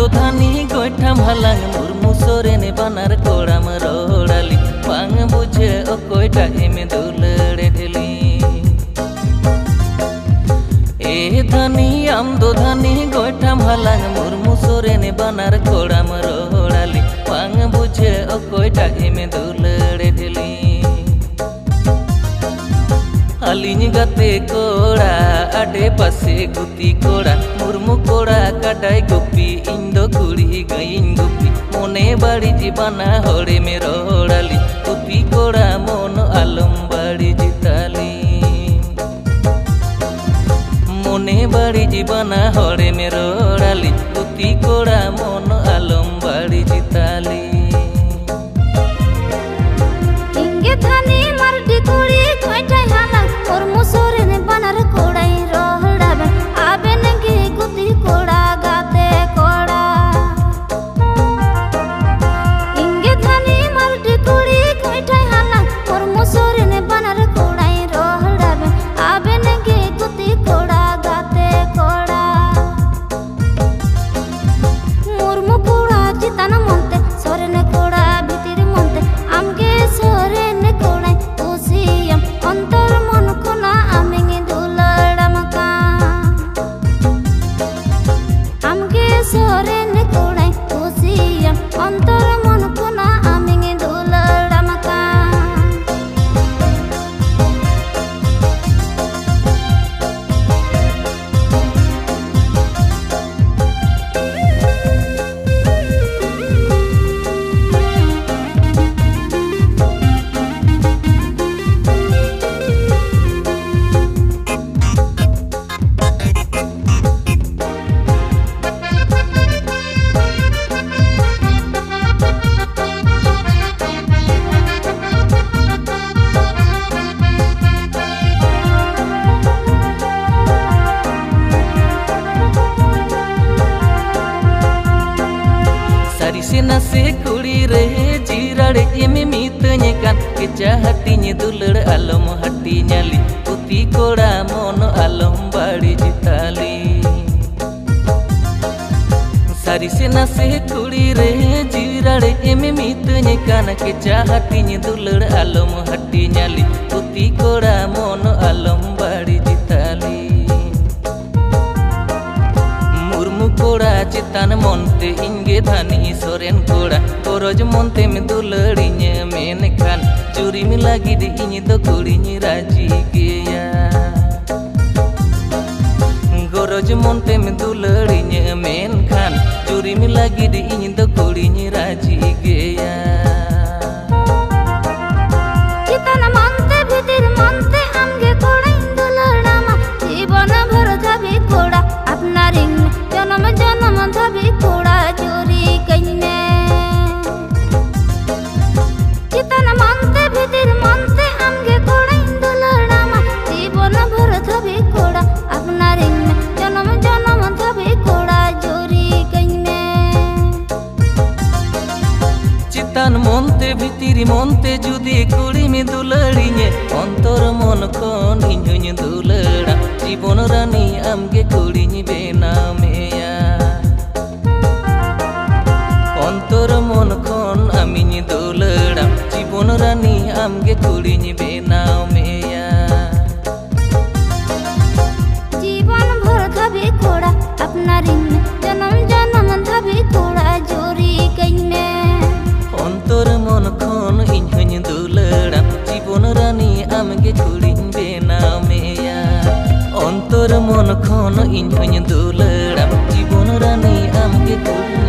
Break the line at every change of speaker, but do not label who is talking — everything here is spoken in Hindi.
दो धानी गोइठाम हालां मुर्मु सोरेन बानार कोड़ाम रोड़ाली बांग बुझे ओकोयटा एमे दुलड़े ढेली ए धानी आम दो धानी गोइठाम हालां मुर्मु सोरेन बानार कोड़ाम रोड़ाली बांग बुझे ओकोयटा एमे दुलड़े ढेली आलिनी गाते कोड़ा आडे पासे गुती कोड़ा मुर्मु कोड़ा काटाय गुपी इंदो कुड़ी गईन गुपी मोने बाड़ी जीबाना होड़े में रोड़ाली गुपी कोड़ा मोन आलम बाड़ी जिताली मोने बाड़ी जीबाना होड़े में रोड़ाली गुपी कोड़ा मोन आलम बाड़ी जिताली
इंगे थानी मारडी कुड़ी गोइठाय हालां मुर्मु सोरेन बानार कोड़ाय रोड़ाबे आबे नंगे गुती कोड़ा गाते कोड़ा इंगे थानी मारडी कुड़ी गोइठाय हालां मुर्मु सोरेन बानार कोड़ाय रोड़ाबे आबे नंगे गुती कोड़ा गाते कोड़ा मुर्मु कोड़ा चितान मोंते सोरेन कोड़ा भितिर मोंते आमगे सोरेन कोड़ाय उसियम अंतर मन कोना आमिंगे दुलड़मका आमगे सोरेन कोड़ाय उसियम अंतर मन कोना आमिंगे दुलड़मका
नसे कुड़ी रे जीराड़े एमे मीतने कान केचा हटिने दुलड़ आलम हटी न्याली पुती कोड़ा मन आलम बाड़ी जिताली सारी से नसे कुड़ी रे जीराड़े एमे मीतने कान केचा हटिने दुलड़ आलम हटी न्याली पुती कोड़ा मन आलम बाड़ी जिताली मुर्मु कोड़ा चितान मोंते इंगे धानी सोरेन कोड़ा कोरोज मोंते में दुलड़िnye मेनखान चुरी में लगी दी इnye दो कुड़िnye राजी गया गोरोज मोंते में दुलड़िnye मेनखान चुरी में लगी दी इnye दो कुड़िnye राजी गया
चितान मोंते भितिर मोंते आमगे कोड़ा दुलड़ामा जीवन भर धाबी कोड़ा अपना रिंग जन्म जन्म धाबी कोड़ा चोरी कइने चितान मोंते भितिर मोंते आमगे कोड़ा दुलड़ामा जीवन भर धाबी कोड़ा अपना रिंग जन्म जन्म धाबी कोड़ा चोरी कइने
चितान मोंते भितिर मोंते जुदी कुड़ी में दुलड़िnye अंतर मन कोन इन्हुኝ दुलड़ा जीवन रानी आमगे कुड़िnye बेनामेया अंतर मन कोन आमिኝ दुलड़ा जीवन रानी आमगे कुड़िnye बेनामेया
जीवन भर धाबी कोड़ा अपना रिंग जन्म जन्म धाबी कोड़ा चोरी कइने
अंतर मन कोन इन्हुኝ दुलड़ा जीवन रानी आमगे कुड़िnye बेनामेया अंतर मन कोन इन्हुኝ दुलड़ा जीवन रानी आमगे कुड़ी